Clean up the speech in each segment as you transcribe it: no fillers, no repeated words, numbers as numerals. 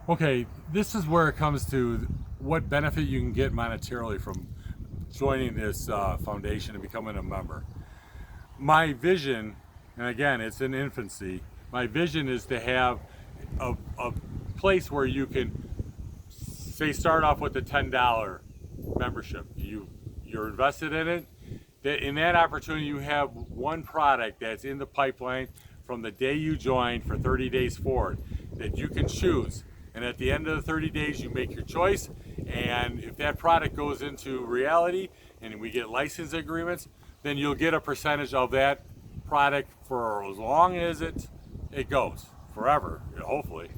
Okay, this is where it comes to what benefit you can get monetarily from joining this foundation and becoming a member. My vision, and again, it's in infancy, my vision is to have a place where you can, say, start off with a $10 membership. You're invested in it. In that opportunity, you have one product that's in the pipeline from the day you join for 30 days forward that you can choose. And at the end of the 30 days, you make your choice. And if that product goes into reality and we get license agreements, then you'll get a percentage of that product for as long as it goes, forever, hopefully.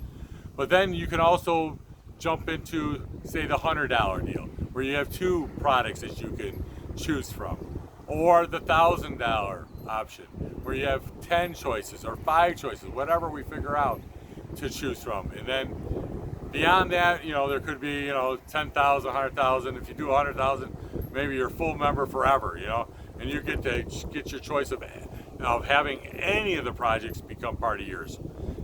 But then you can also jump into, say, the $100 deal, where you have two products that you can choose from, or the $1,000 option, where you have 10 choices or 5 choices, whatever we figure out to choose from. And then beyond that, there could be, 10,000, 100,000. If you do 100,000, maybe you're a full member forever, and you get to get your choice of having any of the projects become part of yours.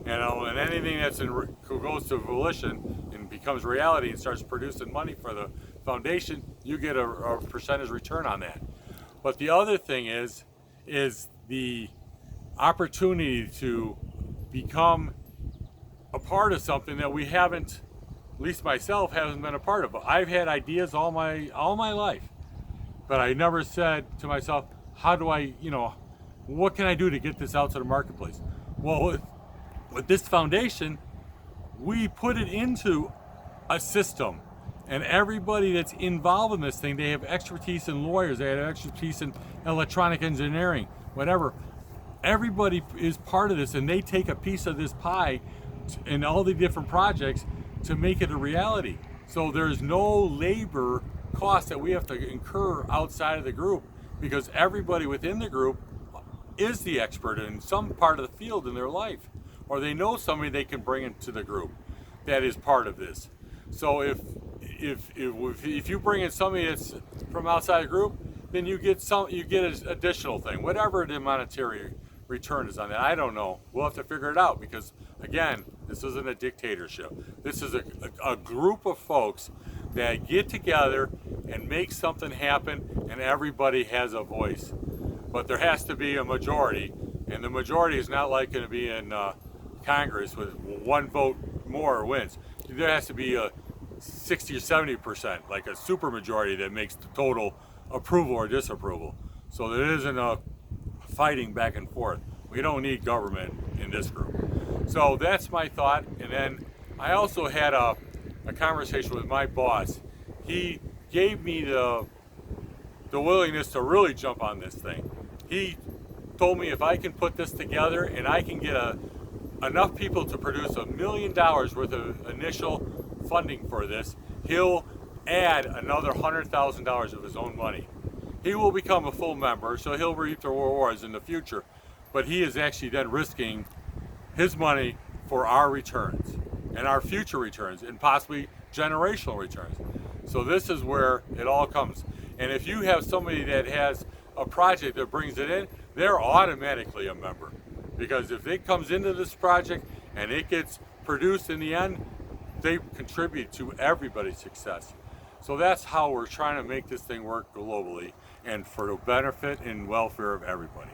And anything that's goes to volition and becomes reality and starts producing money for the foundation, you get a percentage return on that. But the other thing is the opportunity to become a part of something that we haven't, at least myself, haven't been a part of. I've had ideas all my life, but I never said to myself, how do I, what can I do to get this out to the marketplace? Well, with this foundation, we put it into a system, and everybody that's involved in this thing, they have expertise in lawyers, they have expertise in electronic engineering, whatever. Everybody is part of this, and they take a piece of this pie in all the different projects to make it a reality. So there's no labor cost that we have to incur outside of the group, because everybody within the group is the expert in some part of the field in their life, or they know somebody they can bring into the group that is part of this. So if you bring in somebody that's from outside the group, then you get an additional thing, whatever the monetary return is on that. I don't know. We'll have to figure it out, because again, this isn't a dictatorship. This is a group of folks that get together and make something happen, and everybody has a voice. But there has to be a majority, and the majority is not like going to be in Congress with one vote more wins. There has to be a 60 or 70%, like a super majority that makes the total approval or disapproval. So there isn't a fighting back and forth. We don't need government in this group. So that's my thought. And then I also had a conversation with my boss. He gave me the willingness to really jump on this thing. He told me if I can put this together and I can get enough people to produce $1 million worth of initial funding for this, he'll add another $100,000 of his own money. He will become a full member, so he'll reap the rewards in the future, but he is actually then risking his money for our returns and our future returns and possibly generational returns. So this is where it all comes. And if you have somebody that has a project that brings it in, they're automatically a member, because if it comes into this project and it gets produced in the end, they contribute to everybody's success. So that's how we're trying to make this thing work globally and for the benefit and welfare of everybody.